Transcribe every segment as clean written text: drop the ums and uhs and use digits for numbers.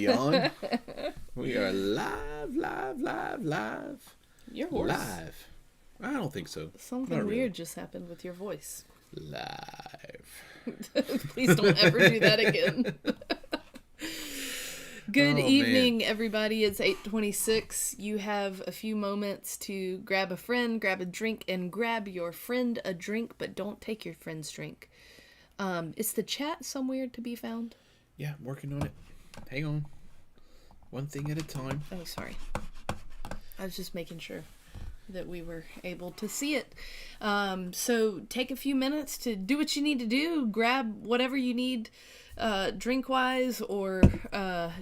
beyond. We are live. Your horse. Live. I don't think so. Something Not weird really. just happened with your voice. Live. Please don't ever do that again. Good evening, everybody. It's 8:26. You have a few moments to grab a friend, grab a drink, and grab your friend a drink, but don't take your friend's drink. Is the chat somewhere to be found? Yeah, I'm working on it. Hang on. One thing at a time. Oh, sorry. I was just making sure that we were able to see it. So take a few minutes to do what you need to do. Grab whatever you need, drink-wise or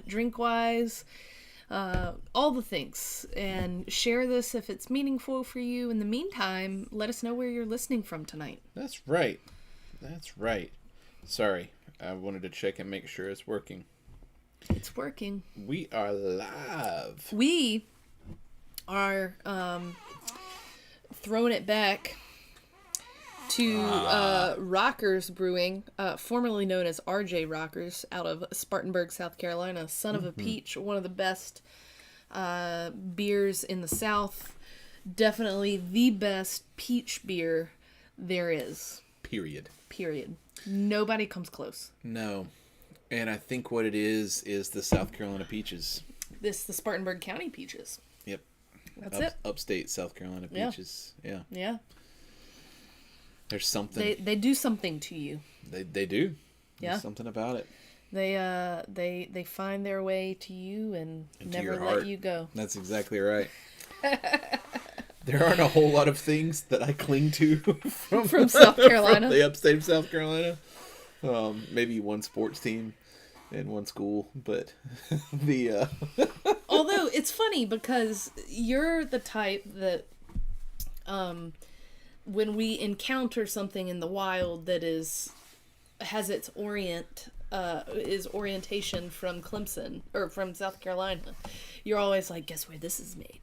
drink-wise. All the things. And share this if it's meaningful for you. In the meantime, let us know where you're listening from tonight. That's right. That's right. Sorry. I wanted to check and make sure it's working. It's working. We are live. We are throwing it back to Rockers Brewing, formerly known as RJ Rockers, out of Spartanburg, South Carolina. Son of a Peach, one of the best beers in the South. Definitely the best peach beer there is. Period. Nobody comes close. No. And I think what it is the South Carolina peaches. The Spartanburg County peaches. Yep. That's it. Upstate South Carolina peaches. Yeah. Yeah. There's something. They do something to you. They do. Yeah. There's something about it. They find their way to you and never let you go. That's exactly right. There aren't a whole lot of things that I cling to from South Carolina. From the upstate of South Carolina. Maybe one sports team and one school, but the Although it's funny because you're the type that when we encounter something in the wild that has its orientation from Clemson or from South Carolina, you're always like, guess where this is made.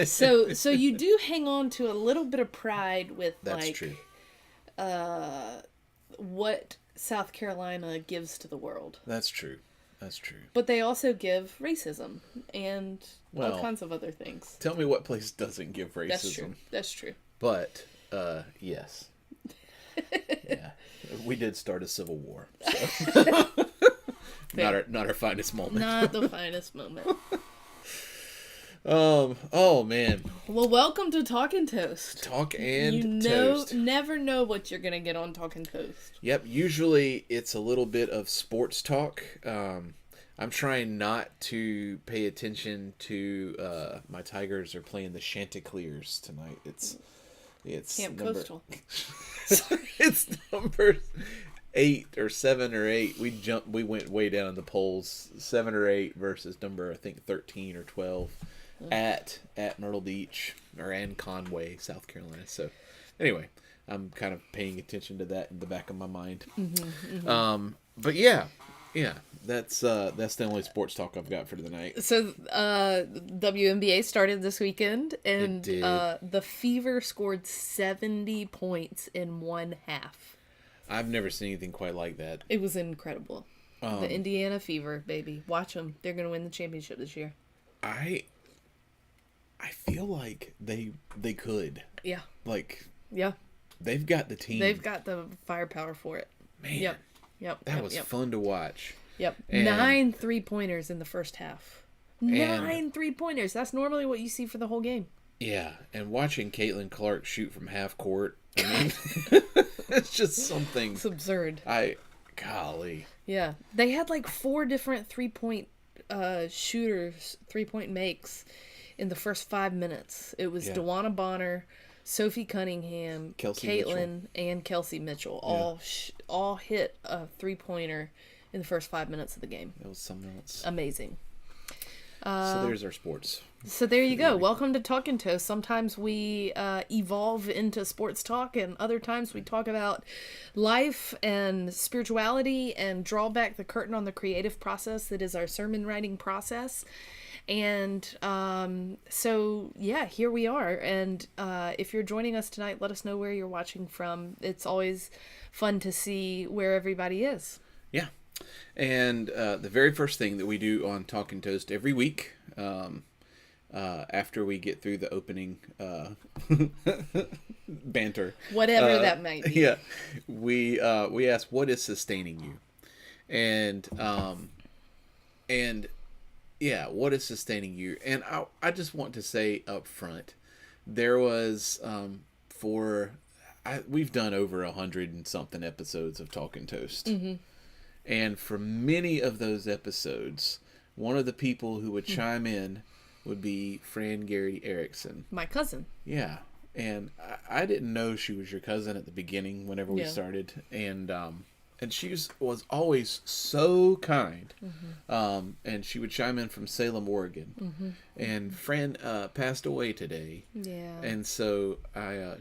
So you do hang on to a little bit of pride with that's true. What South Carolina gives to the world. That's true. But they also give racism and all kinds of other things. Tell me what place doesn't give racism. That's true. But yes. Yeah. We did start a civil war. So. Not our finest moment. Not the finest moment. Oh man. Well, welcome to Talking Toast. Toast. Never know what you're gonna get on Talking Toast. Yep. Usually it's a little bit of sports talk. I'm trying not to pay attention to my Tigers are playing the Chanticleers tonight. It's Camp Coastal. It's number 8 or 7 or 8. We went way down in the polls. 7 or 8 versus number I think 13 or 12 at Myrtle Beach and Conway, South Carolina. So anyway, I'm kind of paying attention to that in the back of my mind. But yeah, that's the only sports talk I've got for the night. So WNBA started this weekend, and It did. the Fever scored 70 points in one half. I've never seen anything quite like that. It was incredible. The Indiana Fever, baby. Watch them. They're going to win the championship this year. I feel like they could. Yeah. Like, Yeah. they've got the team. They've got the firepower for it. Man. Yep. That was fun to watch. Yep. And 9 3-pointers in the first half. 9 3-pointers. That's normally what you see for the whole game. Yeah, and watching Caitlin Clark shoot from half court, I mean, it's just something. It's absurd. Golly. Yeah. They had like 4 different 3-point shooters, 3-point makes in the first 5 minutes. It was DeWanna Bonner, Sophie Cunningham, Caitlin, and Kelsey Mitchell. All hit a 3-pointer in the first 5 minutes of the game. It was something else. Amazing. So there's our sports. So there you go. Welcome to Talking Toast. Sometimes we evolve into sports talk, and other times we talk about life and spirituality and draw back the curtain on the creative process that is our sermon writing process. And so, yeah, here we are. And if you're joining us tonight, let us know where you're watching from. It's always fun to see where everybody is. Yeah. And the very first thing that we do on Talking Toast every week, after we get through the opening banter, Whatever that might be. yeah, we ask, what is sustaining you, and yeah, what is sustaining you? And I just want to say up front, there was we've done over 100 and something episodes of Talking Toast. Mm-hmm. And for many of those episodes, one of the people who would chime in would be Fran Gary Erickson. My cousin. Yeah. And I didn't know she was your cousin at the beginning whenever we Yeah. started. And she was always so kind. Mm-hmm. And she would chime in from Salem, Oregon. Mm-hmm. And Fran passed away today. Yeah. And so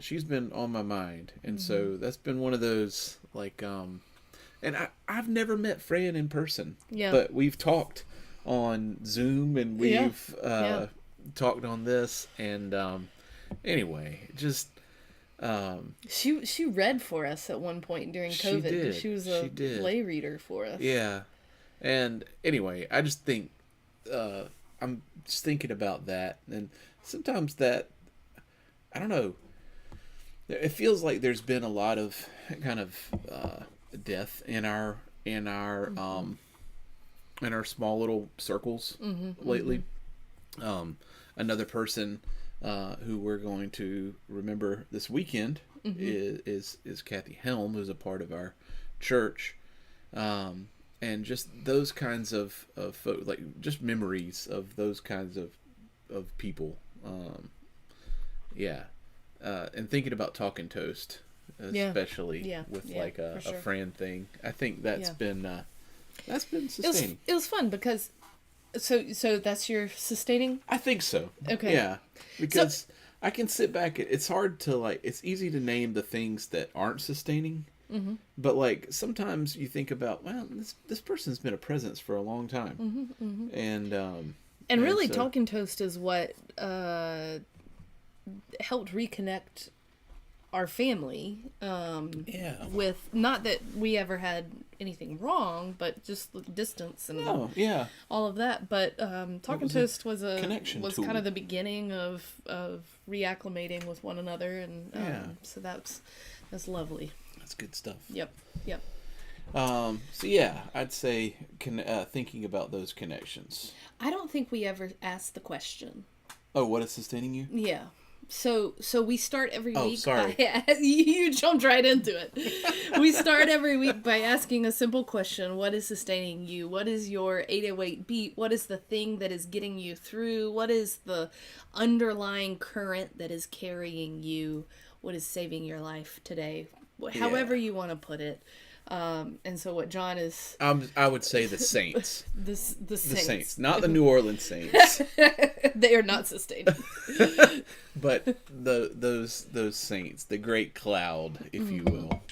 she's been on my mind. And so that's been one of those, like... And I've never met Fran in person. Yeah. But we've talked on Zoom, and we've talked on this. And anyway, just... She read for us at one point during COVID. She did. She was a lay reader for us. Yeah. And anyway, I just think... I'm just thinking about that. And sometimes that... I don't know. It feels like there's been a lot of kind of... death in our small little circles lately. Another person who we're going to remember this weekend is Kathy Helm, who's a part of our church, and just those kinds of like just memories of those kinds of people. And thinking about Talking Toast. Especially with like a Fran thing. I think that's been sustaining. It was fun because so that's your sustaining? I think so. Okay. Yeah. Because I can sit back, it's hard to like, it's easy to name the things that aren't sustaining. Mm-hmm. But like sometimes you think about, well, this person's been a presence for a long time. Mm-hmm, mm-hmm. And really Talking Toast is what helped reconnect our family with, not that we ever had anything wrong, but just the distance and all of that. But Talking Toast was tool. kind of the beginning of reacclimating with one another, and so that's lovely. That's good stuff. Yep. So yeah, I'd say thinking about those connections. I don't think we ever asked the question. Oh, what is sustaining you? Yeah. So we start every week. Sorry. You jumped right into it. We start every week by asking a simple question: what is sustaining you? What is your 808 beat? What is the thing that is getting you through? What is the underlying current that is carrying you? What is saving your life today? However you want to put it. And so what John is... I would say the Saints. The Saints. Not the New Orleans Saints. They are not sustaining. But those Saints, the great cloud, if you will.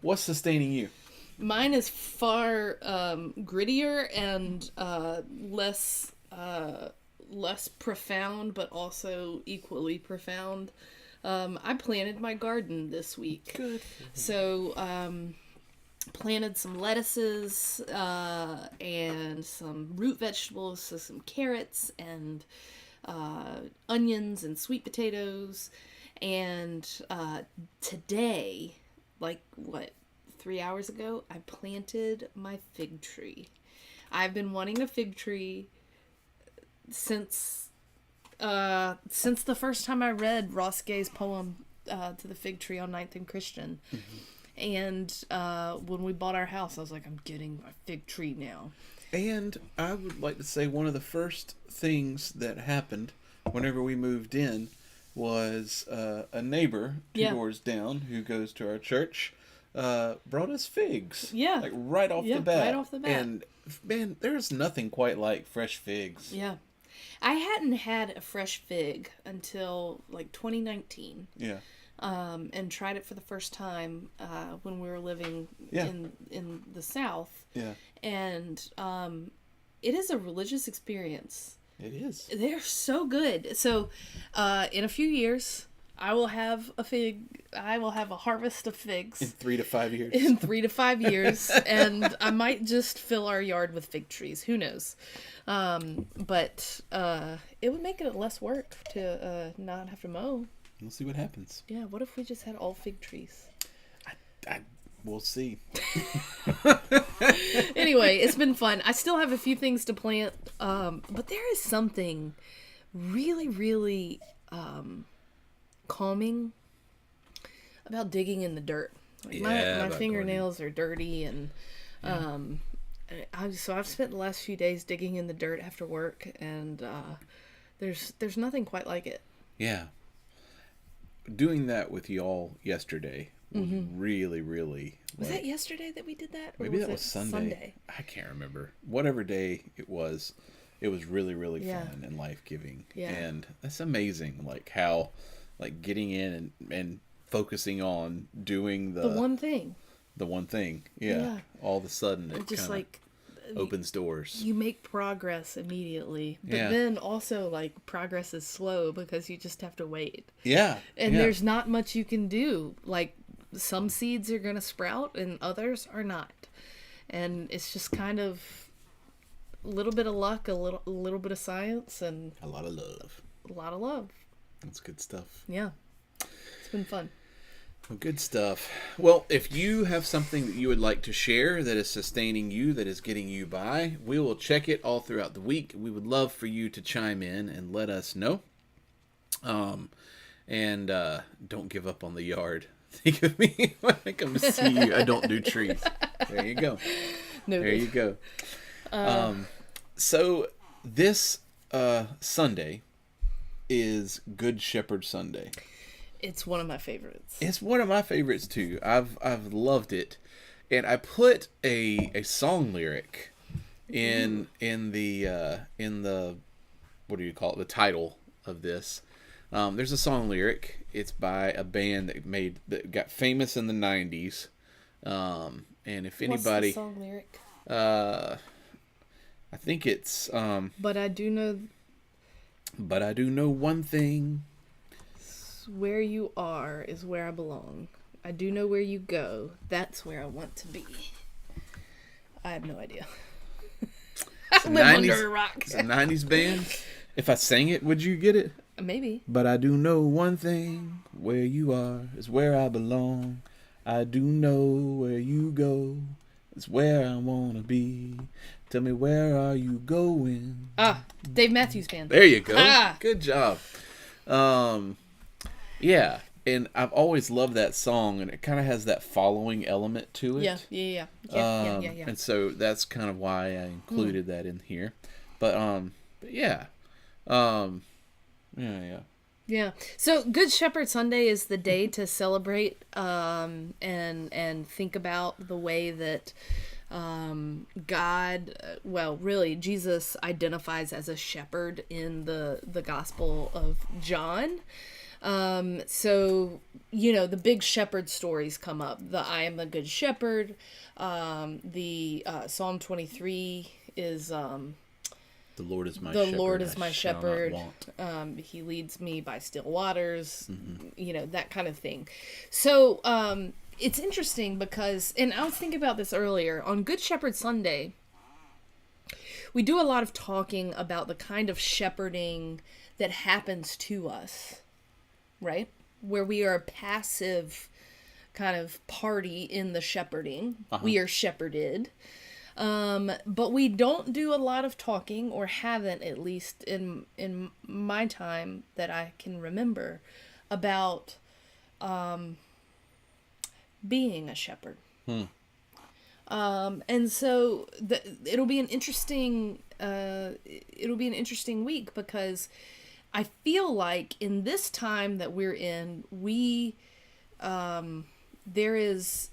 What's sustaining you? Mine is far grittier and less profound, but also equally profound. I planted my garden this week. Good. So, planted some lettuces and some root vegetables, so some carrots and onions and sweet potatoes. And today, 3 hours ago, I planted my fig tree. I've been wanting a fig tree since the first time I read Ross Gay's poem to the fig tree on 9th and Christian. Mm-hmm. And when we bought our house, I was like, I'm getting my fig tree now. And I would like to say one of the first things that happened whenever we moved in was a neighbor two doors down who goes to our church brought us figs. Yeah. Like right off the bat. Right off the bat. And man, there's nothing quite like fresh figs. Yeah. I hadn't had a fresh fig until 2019. Yeah. And tried it for the first time when we were living in the South. Yeah. And it is a religious experience. It is. They're so good. So in a few years, I will have a fig. I will have a harvest of In figs 3 to 5 years. in 3 to 5 years, and I might just fill our yard with fig trees. Who knows? But it would make it less work to not have to mow. We'll see what happens. Yeah. What if we just had all fig trees? We'll see. Anyway, it's been fun. I still have a few things to plant, but there is something really, really calming about digging in the dirt. Like my fingernails are dirty, and so I've spent the last few days digging in the dirt after work, and there's nothing quite like it. Yeah. Doing that with y'all yesterday was really, really... Was that yesterday that we did that? Or Maybe that was Sunday. I can't remember. Whatever day it was really, really fun and life-giving. Yeah. And that's amazing, like how, like getting in and focusing on doing the one thing. The one thing. Yeah. All of a sudden it just like opens doors. You make progress immediately, but then also like progress is slow because you just have to wait. Yeah. And there's not much you can do. Like some seeds are going to sprout and others are not. And it's just kind of a little bit of luck, a little bit of science, and a lot of love. A lot of love. That's good stuff. Yeah. It's been fun. Well, good stuff. Well, if you have something that you would like to share that is sustaining you, that is getting you by, we will check it all throughout the week. We would love for you to chime in and let us know. And don't give up on the yard. Think of me when I come to see you. I don't do trees. There you go. No, there you go. So this Sunday is Good Shepherd Sunday. It's one of my favorites. It's one of my favorites too. I've loved it, and I put a song lyric in the what do you call it? The title of this. There's a song lyric. It's by a band that got famous in the '90s. And if anybody, what's the song lyric? I think it's But I do know. But I do know one thing. Where you are is where I belong. I do know where you go. That's where I want to be. I have no idea. I live under a rock. It's a 90s band. If I sang it, would you get it? Maybe. But I do know one thing. Where you are is where I belong. I do know where you go. It's where I want to be. Tell me, where are you going? Dave Matthews Band. There you go. Good job. Yeah, and I've always loved that song, and it kind of has that following element to it. Yeah. And so that's kind of why I included that in here. But yeah. Yeah. So Good Shepherd Sunday is the day to celebrate and think about the way that God, really Jesus identifies as a shepherd in the Gospel of John. So, the big shepherd stories come up. The I am a good shepherd. The Psalm 23 is the Lord is my the shepherd. Lord is my I shall not shepherd. want. He leads me by still waters. That kind of thing. So it's interesting because, and I was thinking about this earlier, on Good Shepherd Sunday, we do a lot of talking about the kind of shepherding that happens to us. Right? Where we are a passive kind of party in the shepherding. We are shepherded. But we don't do a lot of talking, or haven't, at least in my time that I can remember, about being a shepherd. And so it'll be an interesting week, because I feel like in this time that we're in, there is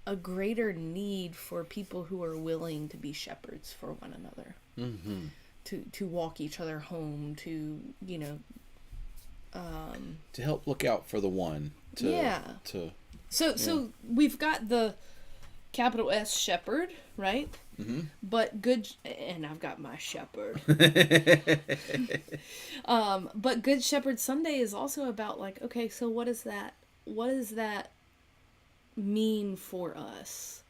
a greater need for people who are willing to be shepherds for one another, to walk each other home, to help look out for the one. So we've got capital S shepherd, right? Mm-hmm. But and I've got my shepherd. But Good Shepherd Sunday is also about like, okay, so what does that mean for us?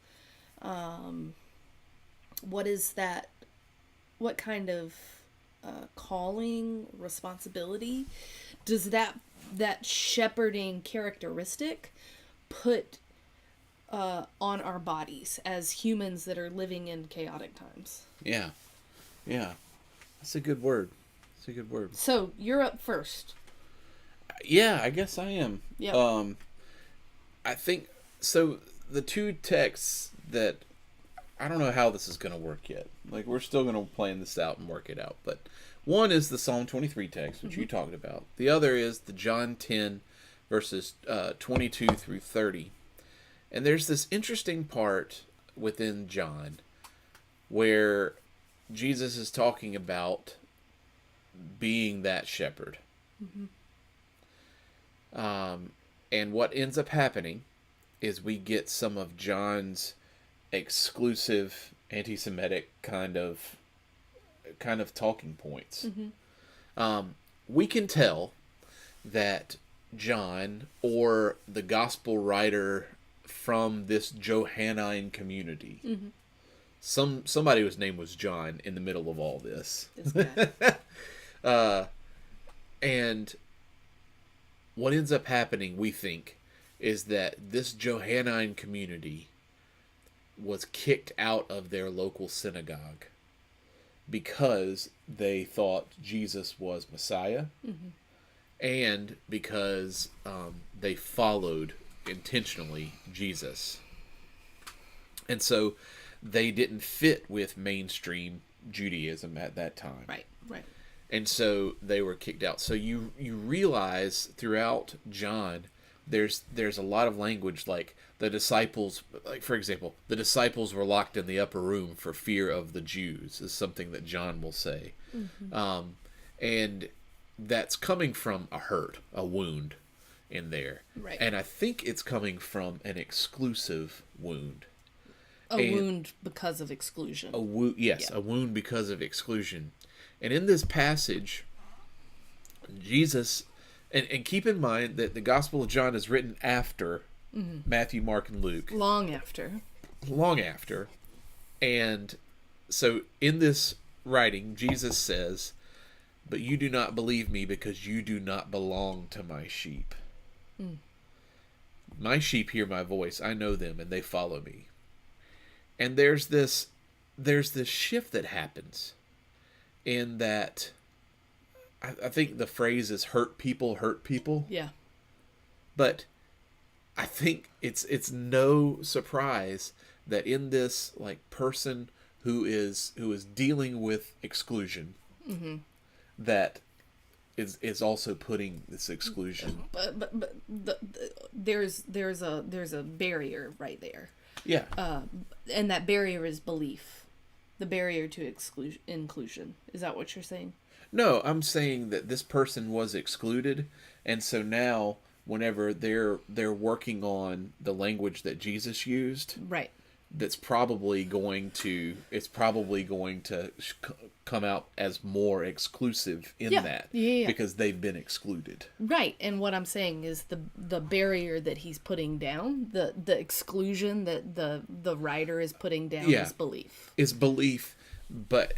What kind of calling, responsibility does that shepherding characteristic put on our bodies as humans that are living in chaotic times? Yeah. That's a good word. So you're up first. Yeah, I guess I am. Yeah. I think so. The two texts that I don't know how this is going to work yet. Like, we're still going to plan this out and work it out. But one is the Psalm 23 text, which you talked about. The other is the John 10, verses 22 through 30. And there's this interesting part within John where Jesus is talking about being that shepherd. And what ends up happening is we get some of John's exclusive anti-Semitic kind of talking points. We can tell that John, or the gospel writer from this Johannine community, somebody whose name was John in the middle of all this, and what ends up happening, we think, is that this Johannine community was kicked out of their local synagogue because they thought Jesus was Messiah, and because they followed intentionally Jesus. And so they didn't fit with mainstream Judaism at that time. Right. And so they were kicked out. So you realize throughout John, there's a lot of language like the disciples, like for example, the disciples were locked in the upper room for fear of the Jews, is something that John will say. And that's coming from a hurt, a wound in there. Right. And I think it's coming from an exclusive wound. A wound because of exclusion. A wound because of exclusion. And in this passage, Jesus, and keep in mind that the Gospel of John is written after Matthew, Mark, and Luke. Long after. And so in this writing, Jesus says, "But you do not believe me because you do not belong to my sheep. My sheep hear my voice. I know them and they follow me." And there's this shift that happens in that. I think the phrase is hurt people. Yeah. But I think it's no surprise that in this like person who is dealing with exclusion, that is also putting this exclusion. But there's a barrier right there. Yeah. And that barrier is belief. The barrier to inclusion. Is that what you're saying? No, I'm saying that this person was excluded, and so now whenever they're working on the language that Jesus used, right, it's probably going to come out as more exclusive in that because they've been excluded. Right, and what I'm saying is the barrier that he's putting down, the exclusion that the writer is putting down is belief. It's belief, but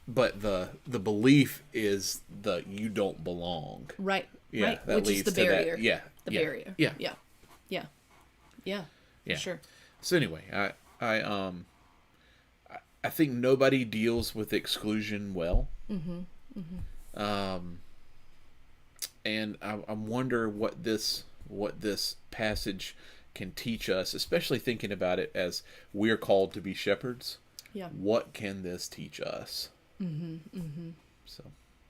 but the belief is the you don't belong. Right. Yeah, right. That Which leads is the to barrier. That. The barrier. Yeah. Sure. So anyway, I think nobody deals with exclusion well. And I wonder what this passage can teach us, especially thinking about it as we're called to be shepherds. Yeah. What can this teach us? So.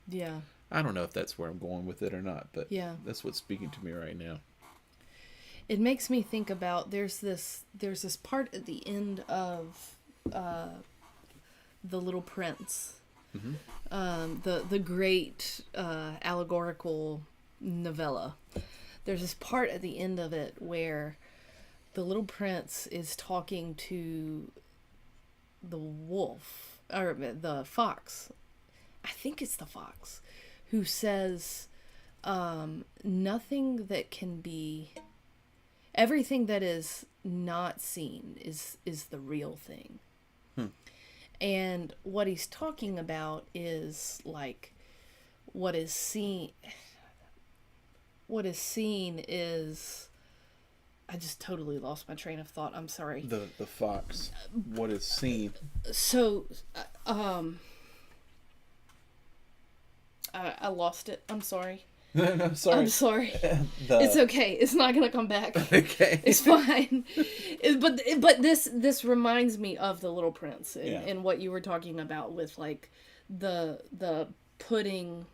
Yeah. I don't know if that's where I'm going with it or not, but that's what's speaking to me right now. It makes me think about there's this part at the end of The Little Prince, the great allegorical novella. There's this part at the end of it where the little prince is talking to the wolf, or the fox. I think it's the fox, who says, nothing that can be, everything that is not seen is the real thing. And what he's talking about is like what is seen is, I just totally lost my train of thought. I'm sorry. The fox. What is seen? So, I lost it. I'm sorry. No, sorry. I'm sorry. It's okay. It's not gonna come back. Okay. It's fine. But this reminds me of The Little Prince and what you were talking about with like the putting.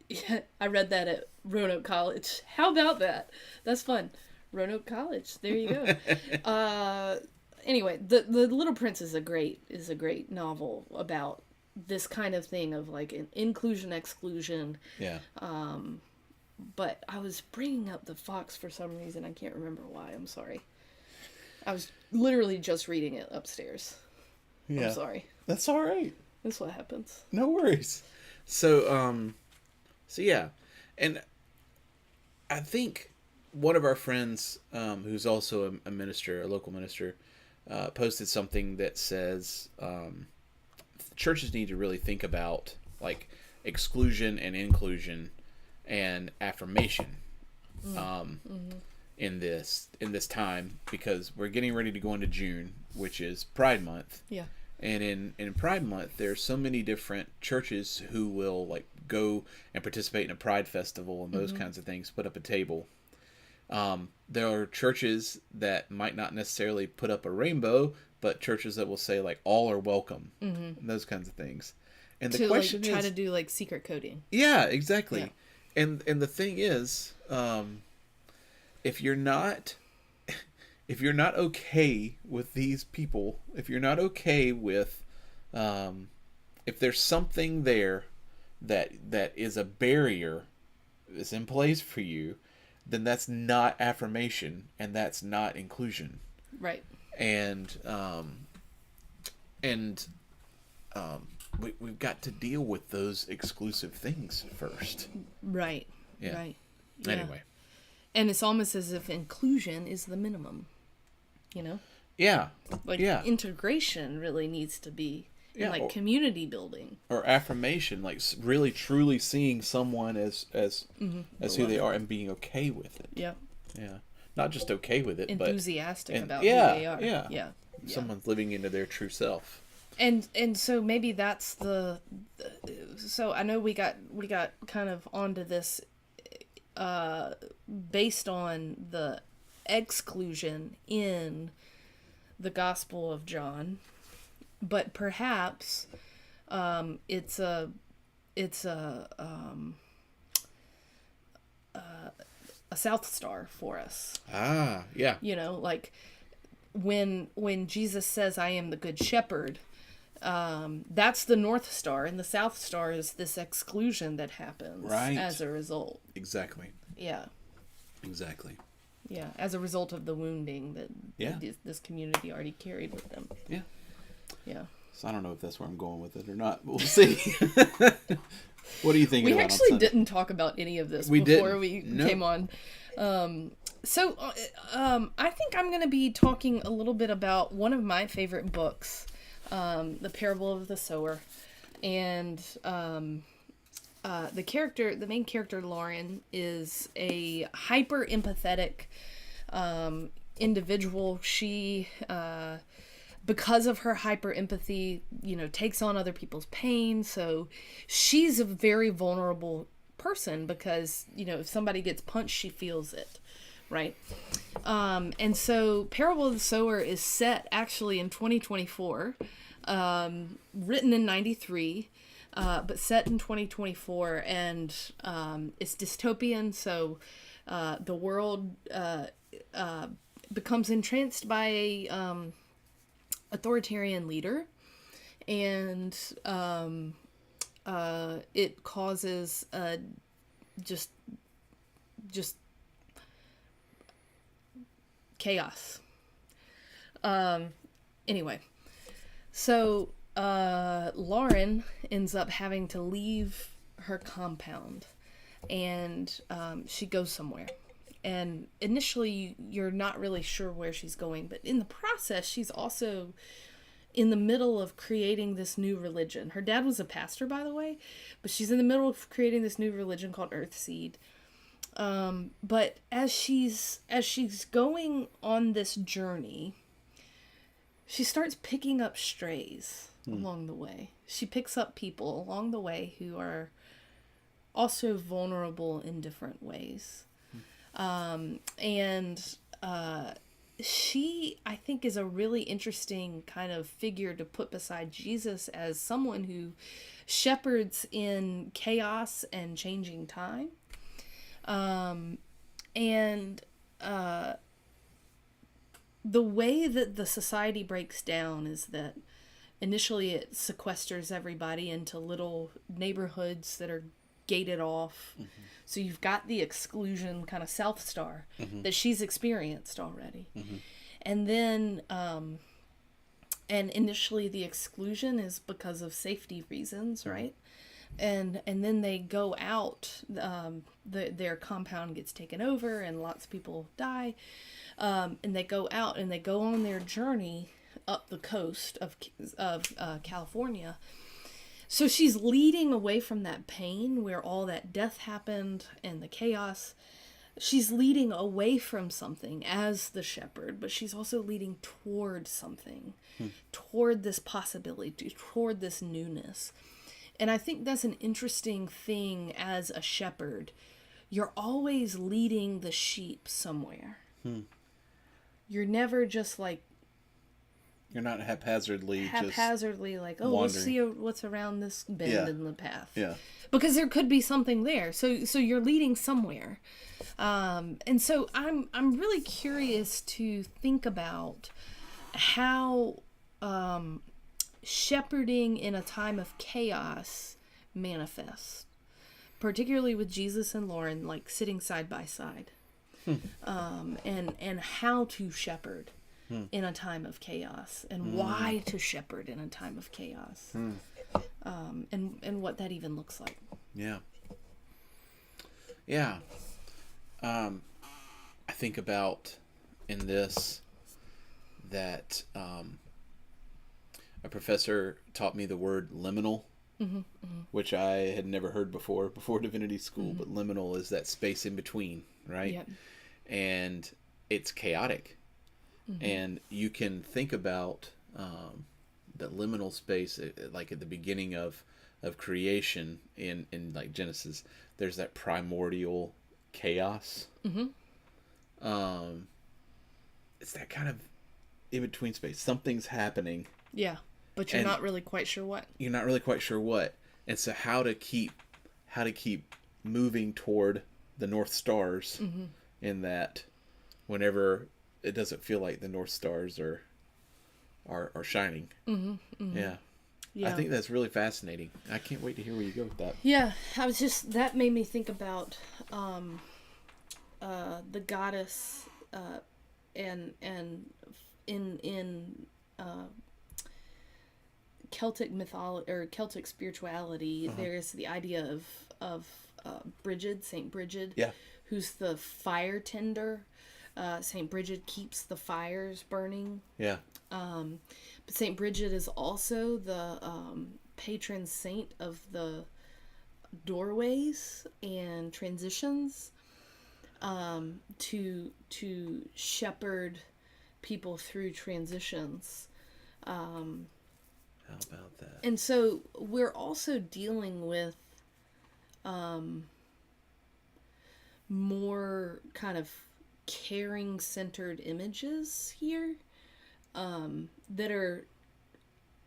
Yeah, I read that at Roanoke College. How about that? That's fun. Roanoke College. There you go. Anyway, the Little Prince is a great novel about this kind of thing of like an inclusion exclusion. Yeah. But I was bringing up the fox for some reason. I can't remember why. I'm sorry. I was literally just reading it upstairs. Yeah. I'm sorry. That's all right. That's what happens. No worries. So yeah, and I think one of our friends, who's also a minister, a local minister, posted something that says churches need to really think about like exclusion and inclusion and affirmation in this time, because we're getting ready to go into June, which is Pride Month. Yeah. And in Pride Month, there's so many different churches who will like go and participate in a Pride festival and those kinds of things, put up a table. There are churches that might not necessarily put up a rainbow, but churches that will say like all are welcome, and those kinds of things. And the question like, try is, to do like secret coding. yeah, exactly. Yeah. And the thing is, if you're not okay with these people, if you're not okay with, if there's something there that is a barrier that's in place for you, then that's not affirmation and that's not inclusion. Right. And we've got to deal with those exclusive things first. Right. Yeah. Right. Yeah. Anyway. And it's almost as if inclusion is the minimum, you know? Yeah. Like integration really needs to be like community building. Or affirmation, like really truly seeing someone as who they are and being okay with it. Yeah. Yeah. Not just okay with it, enthusiastic about who they are. Yeah. Someone's living into their true self. And so maybe that's so I know we got kind of onto this based on the exclusion in the Gospel of John, but perhaps it's a South Star for us. Ah, yeah. You know, like when Jesus says, "I am the Good Shepherd," that's the North Star, and the South Star is this exclusion that happens as a result. Exactly. Yeah. Exactly. Yeah, as a result of the wounding that this community already carried with them. Yeah. Yeah. So I don't know if that's where I'm going with it or not, but we'll see. What do you think? We actually didn't talk about any of this before we came on. So I think I'm going to be talking a little bit about one of my favorite books, The Parable of the Sower. And the main character, Lauren, is a hyper empathetic individual. She, because of her hyper empathy, takes on other people's pain. So she's a very vulnerable person because, if somebody gets punched, she feels it. Right. And so Parable of the Sower is set actually in 2024, written in 93. But set in 2024, and it's dystopian, so the world becomes entranced by a authoritarian leader, and it causes just chaos. Anyway, so Lauren ends up having to leave her compound, and she goes somewhere. And initially, you're not really sure where she's going, but in the process, she's also in the middle of creating this new religion. Her dad was a pastor, by the way, but she's in the middle of creating this new religion called Earthseed. But as she's going on this journey, she starts picking up strays along the way. She picks up people along the way who are also vulnerable in different ways. She, I think, is a really interesting kind of figure to put beside Jesus as someone who shepherds in chaos and changing time. The way that the society breaks down is that initially it sequesters everybody into little neighborhoods that are gated off. Mm-hmm. So you've got the exclusion kind of South Star that she's experienced already. Mm-hmm. And then, and initially the exclusion is because of safety reasons, right? And then they go out, their compound gets taken over and lots of people die. And they go out and they go on their journey up the coast of California. So she's leading away from that pain where all that death happened and the chaos. She's leading away from something as the shepherd, but she's also leading toward something, toward this possibility, toward this newness. And I think that's an interesting thing as a shepherd. You're always leading the sheep somewhere. You're never just like... You're not haphazardly like, oh, wandering. Let's see what's around this bend in the path. Yeah. Because there could be something there. So you're leading somewhere. And so I'm really curious to think about how shepherding in a time of chaos manifests, particularly with Jesus and Lauren, like sitting side by side, and how to shepherd in a time of chaos, and why to shepherd in a time of chaos, and what that even looks like. Yeah. I think about in this that a professor taught me the word liminal, which I had never heard before divinity school, but liminal is that space in between, right? Yep. And it's chaotic. And you can think about the liminal space, like at the beginning of creation in like Genesis, there's that primordial chaos. It's that kind of in between space. Something's happening. Yeah, but you're not really quite sure what. You're not really quite sure what. And so how to keep moving toward the North Stars in that whenever it doesn't feel like the North Stars are shining. Yeah. I think that's really fascinating. I can't wait to hear where you go with that. Yeah, that made me think about the goddess and in Celtic mythology or Celtic spirituality, there's the idea of Brigid, Saint Brigid, who's the fire tender. Saint Bridget keeps the fires burning. Yeah. But Saint Bridget is also the patron saint of the doorways and transitions, to shepherd people through transitions. How about that? And so we're also dealing with more kind of caring centered images here, that are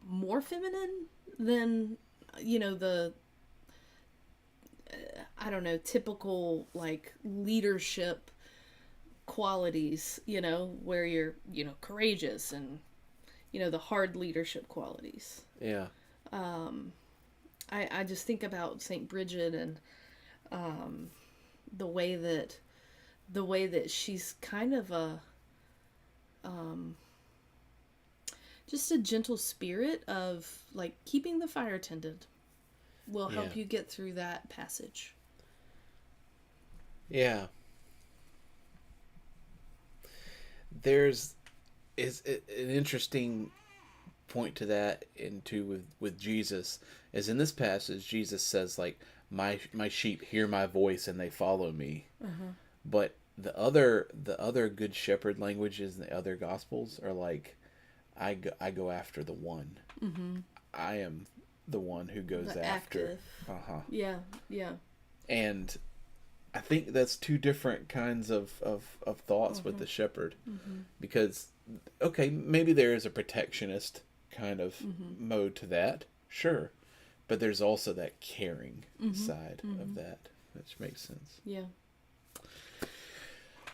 more feminine than, the I don't know, typical like leadership qualities, where you're, courageous and, the hard leadership qualities. Yeah. I just think about Saint Bridget and the way that she's kind of a just a gentle spirit of like keeping the fire tended will help you get through that passage. Yeah. There's an interesting point to that into with Jesus, is in this passage Jesus says like, my sheep hear my voice and they follow me. But the other good shepherd languages in the other gospels are like, I go after the one. I am the one who goes The after. active. Yeah. And I think that's two different kinds of thoughts with the shepherd. Because, okay, maybe there is a protectionist kind of mode to that. Sure. But there's also that caring side of that, which makes sense. Yeah.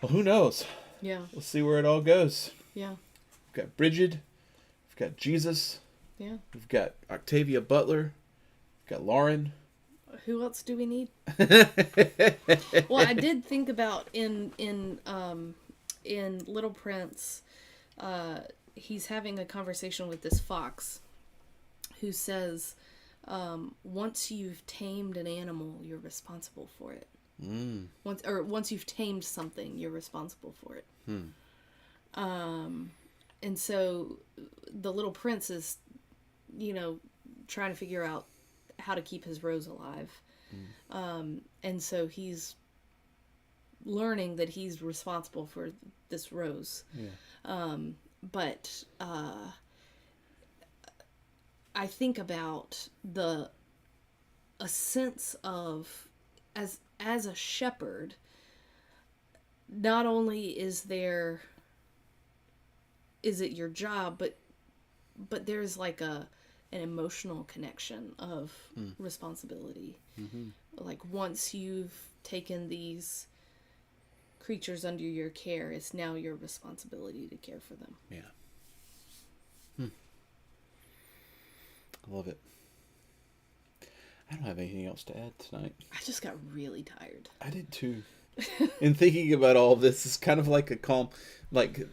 Well, who knows? Yeah. We'll see where it all goes. Yeah. We've got Bridget. We've got Jesus. Yeah. We've got Octavia Butler. We've got Lauren. Who else do we need? Well, I did think about in Little Prince, he's having a conversation with this fox who says, once you've tamed an animal, you're responsible for it. Once you've tamed something, you're responsible for it. And so the Little Prince is, trying to figure out how to keep his rose alive. And so he's learning that he's responsible for this rose. But I think about a sense of, as a shepherd, not only is it your job, but there's like an emotional connection of responsibility. Like once you've taken these creatures under your care, it's now your responsibility to care for them. Yeah. I love it. I don't have anything else to add tonight. I just got really tired. I did too. And thinking about all this is kind of like a calm, like,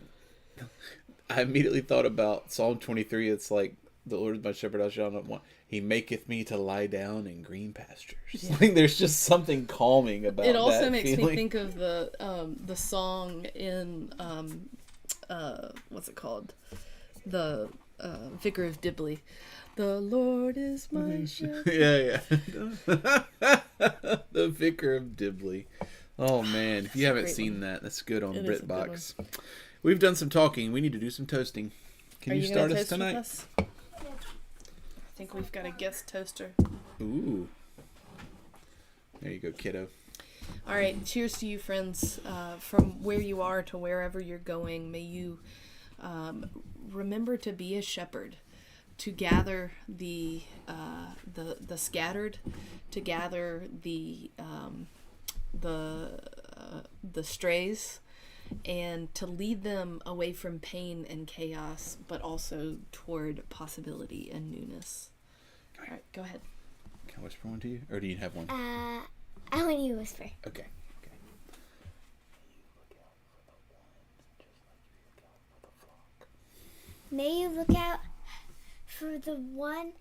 I immediately thought about Psalm 23. It's like, the Lord is my shepherd, I shall not want. He maketh me to lie down in green pastures. Yeah. Like, there's just something calming about it. It also that makes feeling. me think of the song in what's it called? The Vicar of Dibley. The Lord is my shepherd. Yeah. The Vicar of Dibley. Oh man, if you haven't seen that, that's good on BritBox. We've done some talking. We need to do some toasting. Can you start us tonight? Us? I think we've got a guest toaster. Ooh. There you go, kiddo. All right. Cheers to you, friends. From where you are to wherever you're going, may you remember to be a shepherd, to gather the scattered, to gather the strays, and to lead them away from pain and chaos, but also toward possibility and newness. All right, go ahead. Can I whisper one to you? Or do you have one? I want you to whisper. Okay. May you look out for the one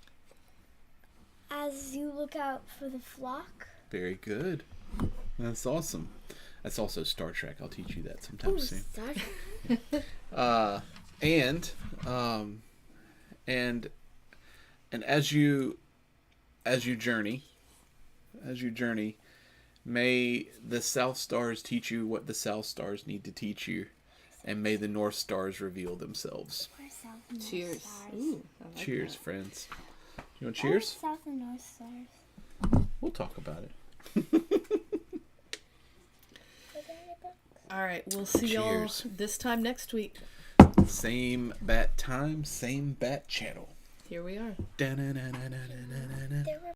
as you look out for the flock. Very good. That's awesome. That's also Star Trek. I'll teach you that sometime soon. Star Trek. And as you journey, may the South Stars teach you what the South Stars need to teach you, and may the North Stars reveal themselves. Cheers. Ooh, I like Cheers, that. friends. You want cheers? South and North Stars. We'll talk about it. All right, we'll see y'all Cheers. this time next week. Same bat time, same bat channel. Here we are. Da-na-na-na-na-na-na-na.